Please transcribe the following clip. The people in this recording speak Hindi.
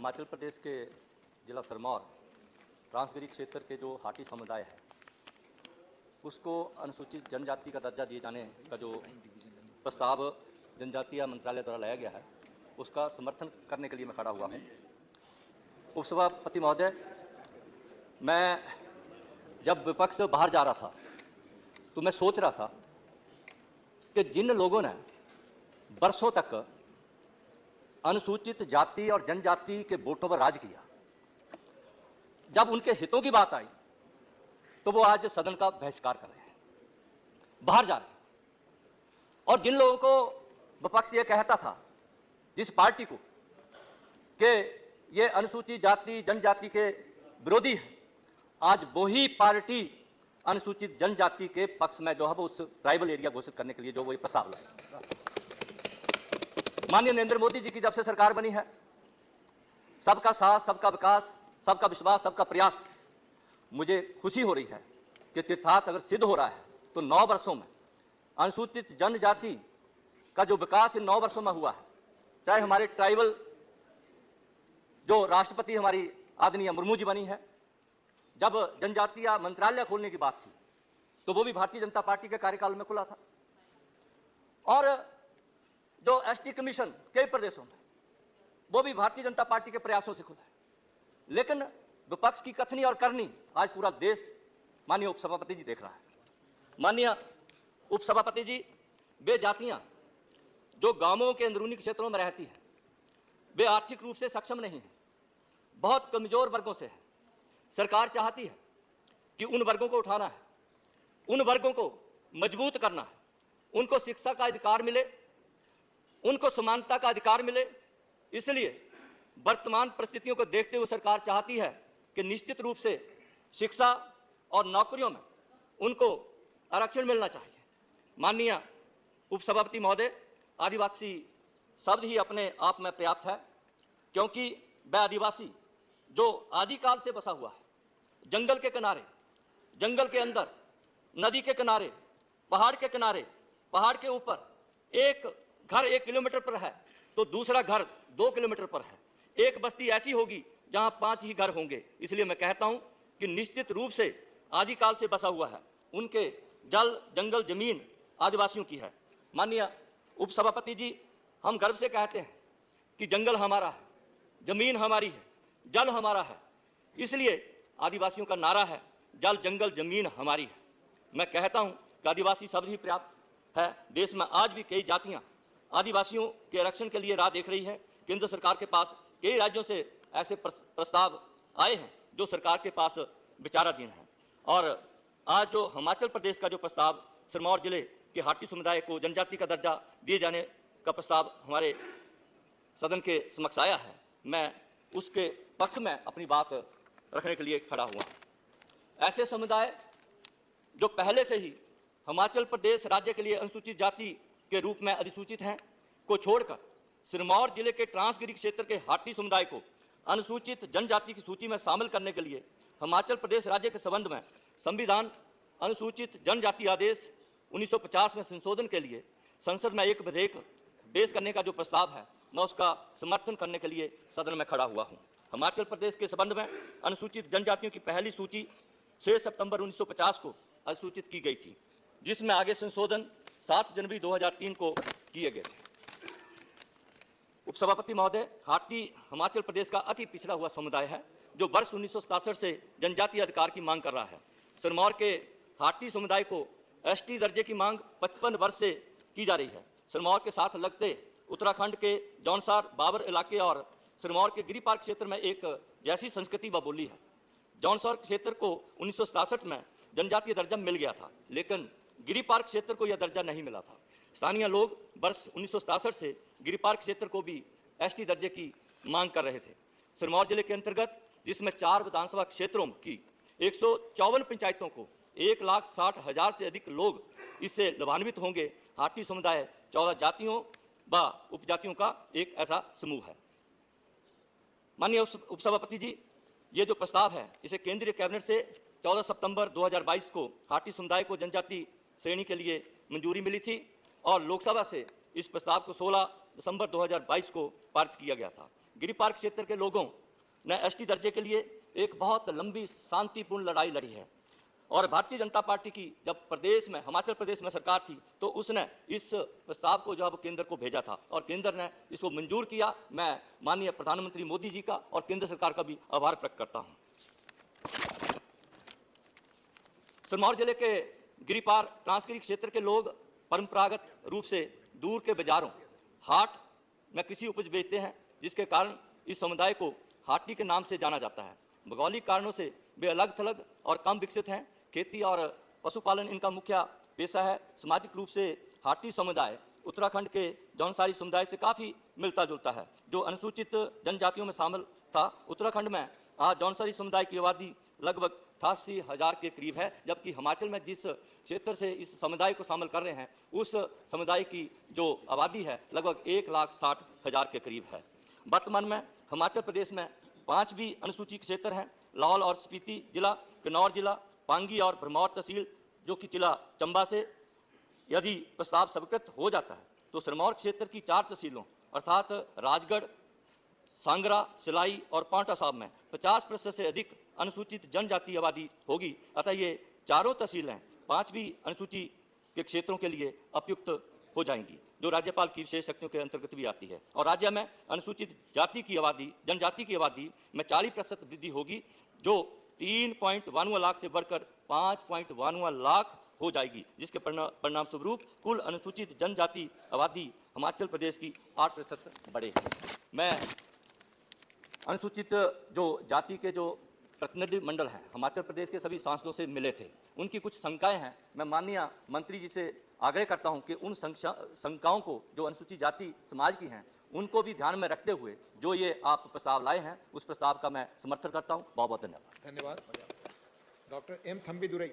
हिमाचल प्रदेश के जिला सिरमौर ट्रांसगिरी क्षेत्र के जो हाटी समुदाय है उसको अनुसूचित जनजाति का दर्जा दिए जाने का जो प्रस्ताव जनजातीय मंत्रालय द्वारा लाया गया है उसका समर्थन करने के लिए मैं खड़ा हुआ हूँ। उपसभापति महोदय, मैं जब विपक्ष बाहर जा रहा था तो मैं सोच रहा था कि जिन लोगों ने बरसों तक अनुसूचित जाति और जनजाति के वोटों पर राज किया, जब उनके हितों की बात आई तो वो आज सदन का बहिष्कार कर रहे हैं, बाहर जा रहे हैं। और जिन लोगों को विपक्ष ये कहता था, जिस पार्टी को कि ये अनुसूचित जाति जनजाति के विरोधी है, आज वही पार्टी अनुसूचित जनजाति के पक्ष में जो है वो उस ट्राइबल एरिया घोषित करने के लिए जो वो प्रस्ताव लाया। माननीय नरेंद्र मोदी जी की जब से सरकार बनी है, सबका साथ, सबका विकास, सबका विश्वास, सबका प्रयास, मुझे खुशी हो रही है कि तीर्थार्थ अगर सिद्ध हो रहा है तो 9 वर्षों में अनुसूचित जनजाति का जो विकास इन 9 वर्षों में हुआ है, चाहे हमारे ट्राइबल जो राष्ट्रपति हमारी आदरणीय मुर्मू जी बनी है, जब जनजातीय मंत्रालय खोलने की बात थी तो वो भी भारतीय जनता पार्टी के कार्यकाल में खुला था, और जो एसटी कमीशन कई प्रदेशों में वो भी भारतीय जनता पार्टी के प्रयासों से खुला है। लेकिन विपक्ष की कथनी और करनी आज पूरा देश माननीय उपसभापति जी देख रहा है। माननीय उपसभापति जी, वे जातियां जो गांवों के अंदरूनी क्षेत्रों में रहती हैं, वे आर्थिक रूप से सक्षम नहीं हैं, बहुत कमजोर वर्गों से है। सरकार चाहती है कि उन वर्गों को उठाना है, उन वर्गों को मजबूत करना है, उनको शिक्षा का अधिकार मिले, उनको समानता का अधिकार मिले। इसलिए वर्तमान परिस्थितियों को देखते हुए सरकार चाहती है कि निश्चित रूप से शिक्षा और नौकरियों में उनको आरक्षण मिलना चाहिए। माननीय उपसभापति महोदय, आदिवासी शब्द ही अपने आप में पर्याप्त है, क्योंकि वह आदिवासी जो आदिकाल से बसा हुआ है, जंगल के किनारे, जंगल के अंदर, नदी के किनारे, पहाड़ के किनारे, पहाड़ के ऊपर, एक घर 1 किलोमीटर पर है तो दूसरा घर 2 किलोमीटर पर है। एक बस्ती ऐसी होगी जहां 5 ही घर होंगे। इसलिए मैं कहता हूं कि निश्चित रूप से आदिकाल से बसा हुआ है, उनके जल, जंगल, जमीन आदिवासियों की है। माननीय उपसभापति जी, हम गर्व से कहते हैं कि जंगल हमारा है, जमीन हमारी है, जल हमारा है। इसलिए आदिवासियों का नारा है, जल, जंगल, जमीन हमारी है। मैं कहता हूं कि आदिवासी शब्द ही पर्याप्त है। देश में आज भी कई जातियां आदिवासियों के आरक्षण के लिए राह देख रही है। केंद्र सरकार के पास कई राज्यों से ऐसे प्रस्ताव आए हैं जो सरकार के पास विचाराधीन है। और आज जो हिमाचल प्रदेश का जो प्रस्ताव सिरमौर जिले के हाटी समुदाय को जनजाति का दर्जा दिए जाने का प्रस्ताव हमारे सदन के समक्ष आया है, मैं उसके पक्ष में अपनी बात रखने के लिए खड़ा हुआ। ऐसे समुदाय जो पहले से ही हिमाचल प्रदेश राज्य के लिए अनुसूचित जाति के रूप में अधिसूचित हैं को छोड़कर सिरमौर जिले के ट्रांसगिरी क्षेत्र के हाटी समुदाय को अनुसूचित जनजाति की सूची में शामिल करने के लिए हिमाचल प्रदेश राज्य के संबंध में संविधान अनुसूचित जनजाति आदेश 1950 में संशोधन के लिए संसद में एक विधेयक पेश करने का जो प्रस्ताव है, मैं उसका समर्थन करने के लिए सदन में खड़ा हुआ हूं। हिमाचल प्रदेश के संबंध में अनुसूचित जनजातियों की पहली सूची 6 सितंबर 1950 को अधिसूचित की गई थी, जिसमें आगे संशोधन 7 जनवरी 2003 को किए गए थे। उपसभापति महोदय, हाटी हिमाचल प्रदेश का अति पिछड़ा हुआ समुदाय है जो वर्ष 1967 से जनजातीय अधिकार की मांग कर रहा है। सिरमौर के हाटी समुदाय को एसटी दर्जे की मांग 55 वर्ष से की जा रही है। सिरमौर के साथ लगते उत्तराखंड के जौनसार, बाबर इलाके और सिरमौर के गिरी पार्क क्षेत्र में एक जैसी संस्कृति व बोली है। जौनसार क्षेत्र को 1967 में जनजातीय दर्जा मिल गया था, लेकिन गिरी पार्क क्षेत्र को यह दर्जा नहीं मिला था। स्थानीय लोग वर्ष 1967 से गिरी पार्क क्षेत्र को भी एसटी दर्जे की मांग कर रहे थे। सिरमौर जिले के अंतर्गत, जिसमें 4 विधानसभा क्षेत्रों की 154 पंचायतों को 1,60,000 से अधिक लोग इससे लाभान्वित होंगे, हाटी समुदाय 14 जातियों व उपजातियों का एक ऐसा समूह है। माननीय उपसभापति जी, ये जो प्रस्ताव है इसे केंद्रीय कैबिनेट से 14 सितंबर 2022 को हाटी समुदाय को जनजाति श्रेणी के लिए मंजूरी मिली थी और लोकसभा से इस प्रस्ताव को 16 दिसंबर 2022 को पारित किया गया था। गिरिपार क्षेत्र के लोगों ने एसटी दर्जे के लिए एक बहुत लंबी शांतिपूर्ण लड़ाई लड़ी है और भारतीय जनता पार्टी की जब प्रदेश में, हिमाचल प्रदेश में सरकार थी तो उसने इस प्रस्ताव को जो है केंद्र को भेजा था और केंद्र ने इसको मंजूर किया। मैं माननीय प्रधानमंत्री मोदी जी का और केंद्र सरकार का भी आभार प्रकट करता हूं। सिरमौर जिले के गिरिपार ट्रांसगिरी क्षेत्र के लोग परंपरागत रूप से दूर के बाजारों, हाट में कृषि उपज बेचते हैं, जिसके कारण इस समुदाय को हाटी के नाम से जाना जाता है। भौगोलिक कारणों से वे अलग थलग और कम विकसित हैं। खेती और पशुपालन इनका मुख्य पेशा है। सामाजिक रूप से हाटी समुदाय उत्तराखंड के जौनसारी समुदाय से काफ़ी मिलता जुलता है, जो अनुसूचित जनजातियों में शामिल था। उत्तराखंड में आज जौनसारी समुदाय की आबादी लगभग 88,000 के करीब है, जबकि हिमाचल में जिस क्षेत्र से इस समुदाय को शामिल कर रहे हैं उस समुदाय की जो आबादी है लगभग 1,60,000 के करीब है। वर्तमान में हिमाचल प्रदेश में 5 भी अनुसूचित क्षेत्र हैं। लाहौल और स्पीति जिला, किन्नौर जिला, पांगी और भरमौर तहसील जो कि जिला चंबा से यदि प्रस्ताव स्वीकृत हो जाता है तो सिरमौर क्षेत्र की 4 तहसीलों अर्थात राजगढ़, सांगरा, सिलाई और पांवटा साहिब में 50% से अधिक अनुसूचित जनजाति आबादी होगी। अतः ये चारों तहसीलें 5 भी अनुसूची के क्षेत्रों के लिए उपयुक्त हो जाएंगी, जो राज्यपाल की विशेष शक्तियों के अंतर्गत भी आती है। और राज्य में अनुसूचित जाति की आबादी, जनजाति की आबादी में 40% वृद्धि होगी, जो 3.92 लाख से बढ़कर 5.92 लाख हो जाएगी, जिसके परिणाम स्वरूप कुल अनुसूचित जनजाति आबादी हिमाचल प्रदेश की 8% बढ़ेगी। मैं अनुसूचित जो जाति के जो प्रतिनिधि मंडल हैं हिमाचल प्रदेश के सभी सांसदों से मिले थे, उनकी कुछ शंकाएं हैं। मैं माननीय मंत्री जी से आग्रह करता हूं कि उन शंकाओं को जो अनुसूचित जाति समाज की हैं उनको भी ध्यान में रखते हुए जो ये आप प्रस्ताव लाए हैं उस प्रस्ताव का मैं समर्थन करता हूं। बहुत बहुत धन्यवाद। धन्यवाद। Doctor M Thambidurai.